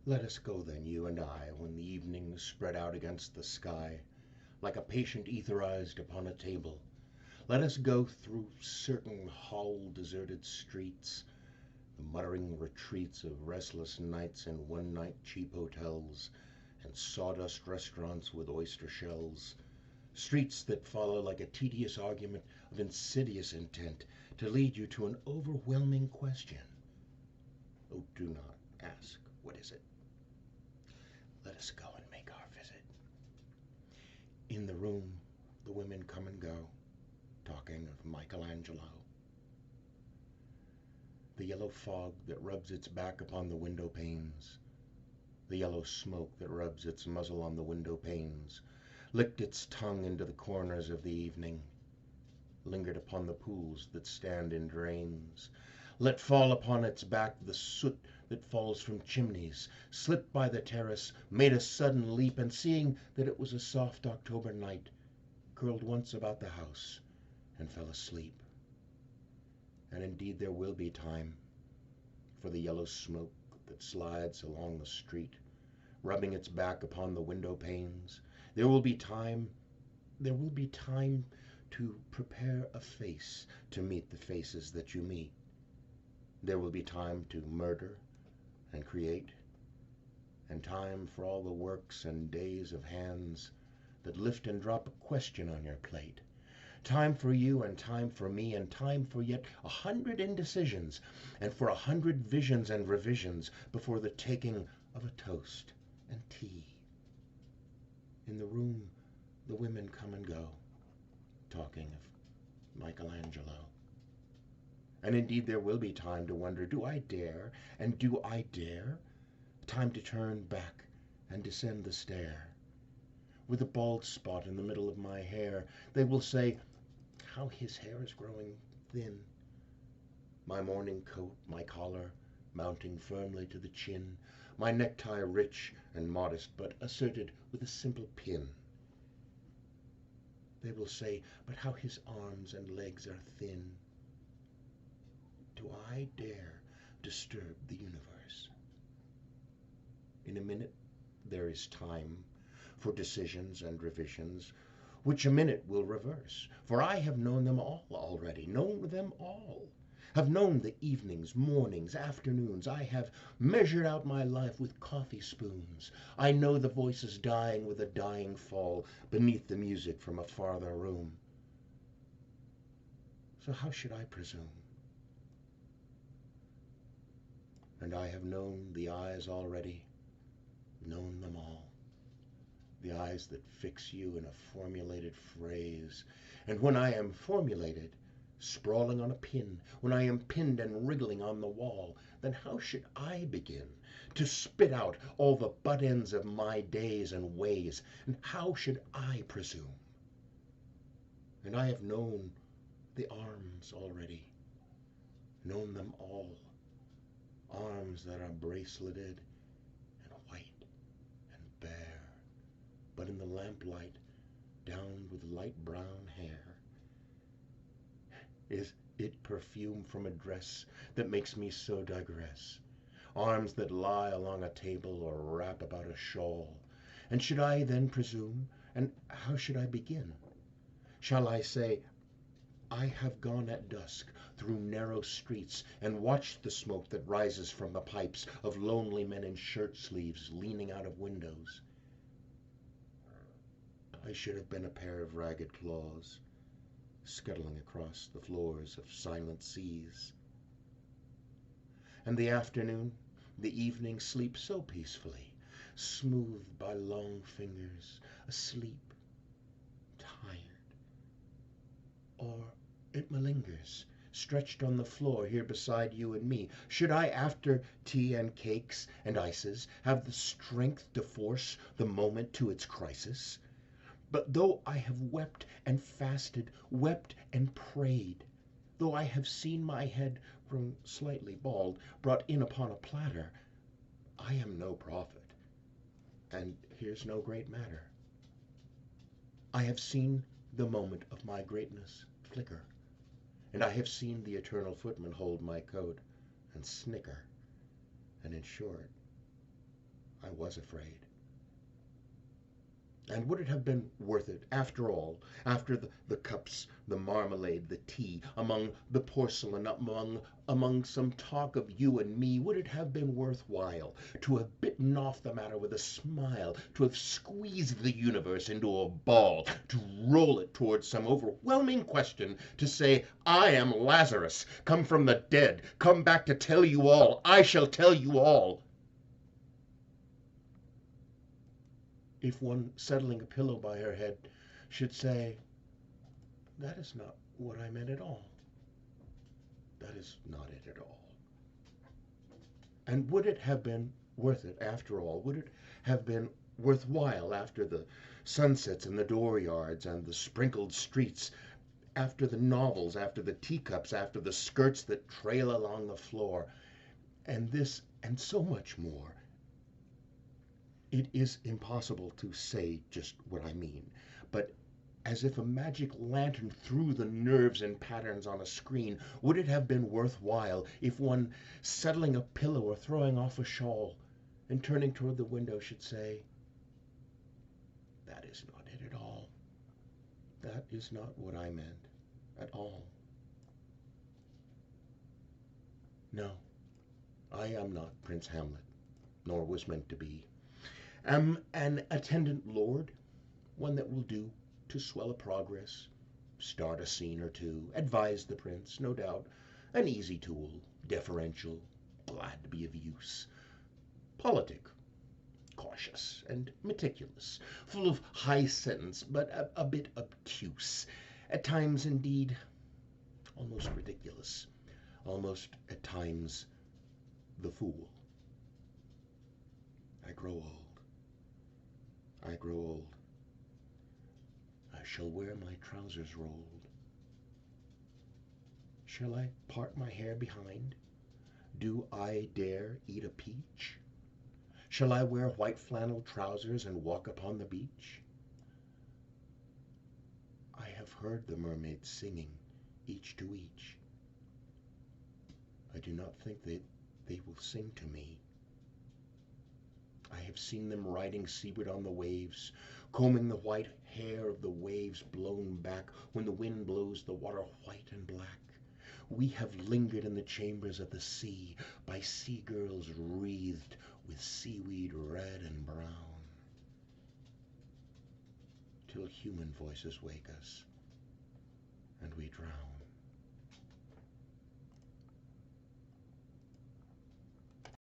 Let us go then, you and I, when the evening spread out against the sky, like a patient etherized upon a table. Let us go through certain hollow, deserted streets, the muttering retreats of restless nights in one-night cheap hotels and sawdust restaurants with oyster shells, streets that follow like a tedious argument of insidious intent to lead you to an overwhelming question. Oh, do not ask, what is it? Let us go and make our visit. In the room, the women come and go, talking of Michelangelo. The yellow fog that rubs its back upon the window panes, the yellow smoke that rubs its muzzle on the window panes, licked its tongue into the corners of the evening, lingered upon the pools that stand in drains, let fall upon its back the soot that falls from chimneys, slipped by the terrace, made a sudden leap, and seeing that it was a soft October night, curled once about the house and fell asleep. And indeed there will be time for the yellow smoke that slides along the street, rubbing its back upon the window panes. There will be time to prepare a face to meet the faces that you meet. There will be time to murder and create, and time for all the works and days of hands that lift and drop a question on your plate. Time for you and time for me, and time for yet 100 indecisions, and for 100 visions and revisions before the taking of a toast and tea. In the room, the women come and go, talking of Michelangelo. And indeed there will be time to wonder, do I dare, and do I dare? Time to turn back and descend the stair. With a bald spot in the middle of my hair, they will say, how his hair is growing thin. My morning coat, my collar, mounting firmly to the chin, my necktie rich and modest, but asserted with a simple pin. They will say, but how his arms and legs are thin. Do I dare disturb the universe? In a minute there is time for decisions and revisions, which a minute will reverse. For I have known them all already, known them all. Have known the evenings, mornings, afternoons. I have measured out my life with coffee spoons. I know the voices dying with a dying fall beneath the music from a farther room. So how should I presume? And I have known the eyes already, known them all. The eyes that fix you in a formulated phrase. And when I am formulated, sprawling on a pin, when I am pinned and wriggling on the wall, then how should I begin to spit out all the butt ends of my days and ways? And how should I presume? And I have known the arms already, known them all. Arms that are braceleted and white and bare, but in the lamplight down with light brown hair. Is it perfume from a dress that makes me so digress? Arms that lie along a table or wrap about a shawl. And should I then presume? And how should I begin? Shall I say, I have gone at dusk through narrow streets and watched the smoke that rises from the pipes of lonely men in shirt sleeves leaning out of windows? I should have been a pair of ragged claws scuttling across the floors of silent seas. And the afternoon, the evening sleeps so peacefully, smoothed by long fingers, asleep, tired. Or it malingers, stretched on the floor here beside you and me. Should I, after tea and cakes and ices, have the strength to force the moment to its crisis? But though I have wept and fasted, wept and prayed, though I have seen my head grown slightly bald, brought in upon a platter, I am no prophet, and here's no great matter. I have seen the moment of my greatness flicker, and I have seen the eternal footman hold my coat and snicker, and in short, I was afraid. And would it have been worth it, after all, after the cups, the marmalade, the tea, among the porcelain, among some talk of you and me, would it have been worthwhile to have bitten off the matter with a smile, to have squeezed the universe into a ball, to roll it towards some overwhelming question, to say, I am Lazarus, come from the dead, come back to tell you all, I shall tell you all? If one settling a pillow by her head should say, that is not what I meant at all. That is not it at all. And would it have been worth it after all? Would it have been worthwhile after the sunsets and the dooryards and the sprinkled streets, after the novels, after the teacups, after the skirts that trail along the floor, and this and so much more? It is impossible to say just what I mean, but as if a magic lantern threw the nerves and patterns on a screen, would it have been worthwhile if one settling a pillow or throwing off a shawl and turning toward the window should say, that is not it at all. That is not what I meant at all. No, I am not Prince Hamlet, nor was meant to be. Am an attendant lord, one that will do to swell a progress, start a scene or two, advise the prince, no doubt, an easy tool, deferential, glad to be of use, politic, cautious and meticulous, full of high sentence, but a bit obtuse, at times indeed almost ridiculous, almost at times the fool. I grow old. I grow old. I shall wear my trousers rolled. Shall I part my hair behind? Do I dare eat a peach? Shall I wear white flannel trousers and walk upon the beach? I have heard the mermaids singing, each to each. I do not think they will sing to me. I have seen them riding seaward on the waves, combing the white hair of the waves blown back when the wind blows the water white and black. We have lingered in the chambers of the sea by sea-girls wreathed with seaweed red and brown, till human voices wake us and we drown.